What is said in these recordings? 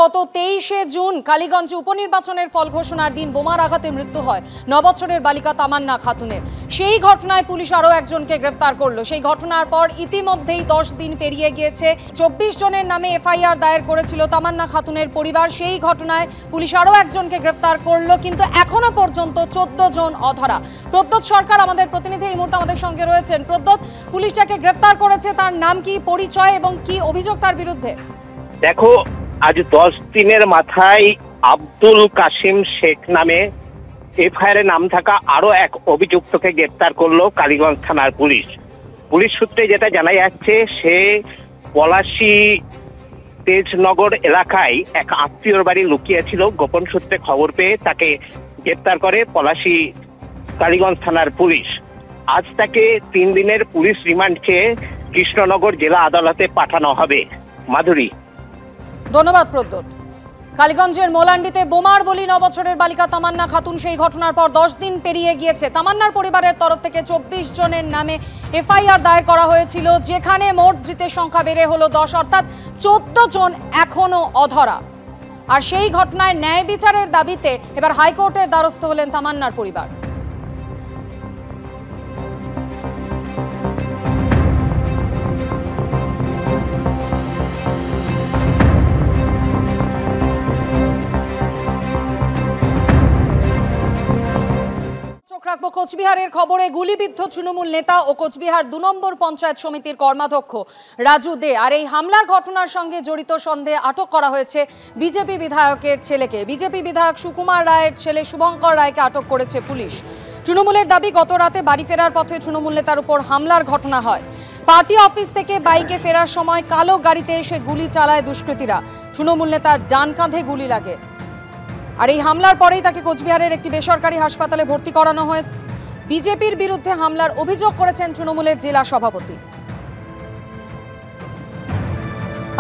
গত 23শে জুন কালীগঞ্জে উপনির্বাচনের ফল ঘোষণার দিন বোমার আঘাতে মৃত্যু হয় 9 বছরের বালিকা তামান্না খাতুনের। সেই ঘটনায় পুলিশ আরও একজনকে গ্রেফতার করলো। সেই ঘটনার পর ইতিমধ্যেই 10 দিন পেরিয়ে গিয়েছে। 24 জনের নামে এফআইআর দায়ের করেছিল তামান্না খাতুনের পরিবার। সেই ঘটনায় পুলিশ আরও একজনকে গ্রেফতার করলো, কিন্তু এখনো পর্যন্ত 14 জন অধরা। প্রদ্যোৎ সরকার আমাদের প্রতিনিধি এই মুহূর্তে আমাদের সঙ্গে রয়েছেন। প্রদ্যোৎ, পুলিশ যাকে গ্রেফতার করেছে তার নাম কি, পরিচয় এবং কি অভিযোগ তার বিরুদ্ধে? দেখো, আজ 10 দিনের মাথায় আব্দুল কাসিম শেখ নামে এফআইআর নাম থাকা আরো এক অভিযুক্তকে গ্রেপ্তার করলো কালীগঞ্জ থানার পুলিশ। পুলিশ সূত্রে যেটা জানা যাচ্ছে, সে পলাশী তেজনগর এলাকায় এক আত্মীয়র বাড়ি লুকিয়েছিল। গোপন সূত্রে খবর পেয়ে তাকে গ্রেপ্তার করে পলাশী কালীগঞ্জ থানার পুলিশ। আজ তাকে 3 দিনের পুলিশ রিমান্ড চেয়ে কৃষ্ণনগর জেলা আদালতে পাঠানো হবে। মাধুরী, ধন্যবাদ প্রদ্যোৎ। কালীগঞ্জের মোলান্ডিতে বোমার বলি 9 বছরের বালিকা তামান্না খাতুন। সেই ঘটনার পর 10 দিন পেরিয়ে গিয়েছে। তামান্নার পরিবারের তরফ থেকে 24 জনের নামে এফআইআর দায়ের করা হয়েছিল, যেখানে মোট ধৃতের সংখ্যা বেড়ে হলো 10, অর্থাৎ 14 জন এখনো অধরা। আর সেই ঘটনায় ন্যায় বিচারের দাবিতে এবার হাইকোর্টের দ্বারস্থ হলেন তামান্নার পরিবার। রাখবো কোচবিহারের খবরে। গুলিবিদ্ধ তৃণমূল নেতা ও কোচবিহার 2 নম্বর পঞ্চায়েত সমিতির কর্মাধ্যক্ষ রাজু দে। আর এই হামলার ঘটনার সঙ্গে জড়িত সন্দেহে আটক করা হয়েছে বিজেপি বিধায়কের ছেলেকে। বিজেপি বিধায়ক সুকুমার রায়ের ছেলে শুভঙ্কর রায়কে আটক করেছে পুলিশ। তৃণমূলের দাবি, গত রাতে বাড়ি ফেরার পথে তৃণমূল নেতার উপর হামলার ঘটনা হয়। পার্টি অফিস থেকে বাইকে ফেরার সময় কালো গাড়িতে এসে গুলি চালায় দুষ্কৃতীরা। তৃণমূল নেতার ডান কাঁধে গুলি লাগে। আর এই হামলার পরেই তাকে কোচবিহারের একটি বেসরকারি হাসপাতালে ভর্তি করানো হয়। বিজেপির বিরুদ্ধে হামলার অভিযোগ করেছেন তৃণমূলের জেলা সভাপতি।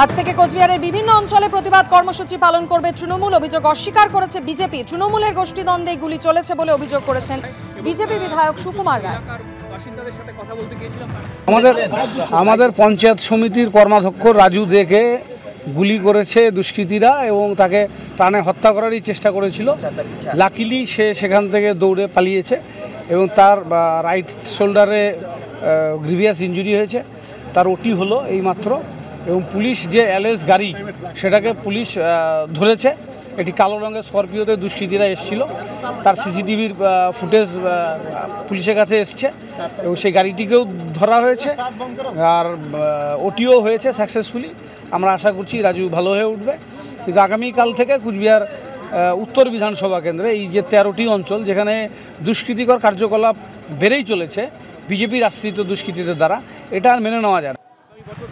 আজ থেকে কোচবিহারের বিভিন্ন অঞ্চলে প্রতিবাদ কর্মসূচি পালন করবে তৃণমূল। অভিযোগ অস্বীকার করেছে বিজেপি। তৃণমূলের গোষ্ঠীদ্বন্দ্বে গুলি চলেছে বলে অভিযোগ করেছেন বিজেপি বিধায়ক সুকুমার রায়। আমাদের পঞ্চায়েত সমিতির কর্মাধ্যক্ষ রাজু দেকে গুলি করেছে দুষ্কৃতীরা এবং তাকে প্রাণে হত্যা করারই চেষ্টা করেছিল। লাকিলি সে সেখান থেকে দৌড়ে পালিয়েছে এবং তার রাইট শোল্ডারে গ্রিভিয়াস ইনজুরি হয়েছে। তার ওটি হলো এইমাত্র। এবং পুলিশ যে এলএস গাড়ি সেটাকে পুলিশ ধরেছে। একটি কালো রঙের স্করপিওতে দুষ্কৃতীরা এসেছিল। তার সিসিটিভির ফুটেজ পুলিশের কাছে এসছে এবং সেই গাড়িটিকেও ধরা হয়েছে। আর ওটিও হয়েছে সাকসেসফুলি। আমরা আশা করছি রাজু ভালো হয়ে উঠবে। কিন্তু আগামীকাল থেকে কুচবিহার উত্তর বিধানসভা কেন্দ্রে এই যে 13টি অঞ্চল যেখানে দুষ্কৃতিকর কার্যকলাপ বেড়েই চলেছে বিজেপির আশ্রিত দুষ্কৃতীদের দ্বারা, এটা আর মেনে নেওয়া যায় না।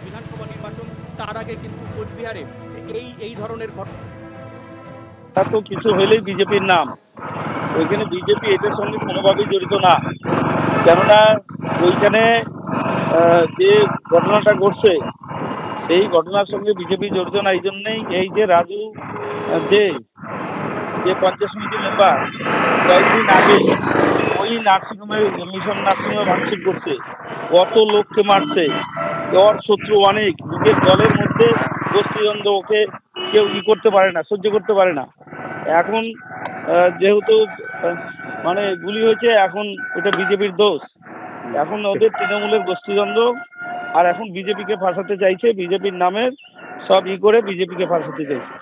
বিধানসভা নির্বাচন তার আগে কিন্তু কোচবিহারে এই ধরনের ঘটনা তো কিছু হলেই বিজেপির নাম। ওইখানে বিজেপি এটার সঙ্গে কোনোভাবেই জড়িত না। কেননা ওইখানে যে ঘটনাটা ঘটছে সেই ঘটনার সঙ্গে বিজেপি জড়িত না। এই জন্যেই এই যে রাজু যে পঞ্চায়েত সমিতির মেম্বার কয়েকদিন আগে ওই নার্সিংহোমে মিশন নার্সিংহোমে ভাঙচুর করছে, কত লোককে মারছে। ওর শত্রু অনেক, নিজের দলের মধ্যে গোষ্ঠীদ্বন্দ্ব, ওকে কেউ করতে পারে না, সহ্য করতে পারে না। এখন যেহেতু মানে গুলি হয়েছে, এখন এটা বিজেপির দোষ। এখন ওদের তৃণমূলের গোষ্ঠীদ্বন্দ্ব, আর এখন বিজেপিকে ফাঁসাতে চাইছে, বিজেপির নামের সব করে বিজেপিকে ফাঁসাতে চাইছে।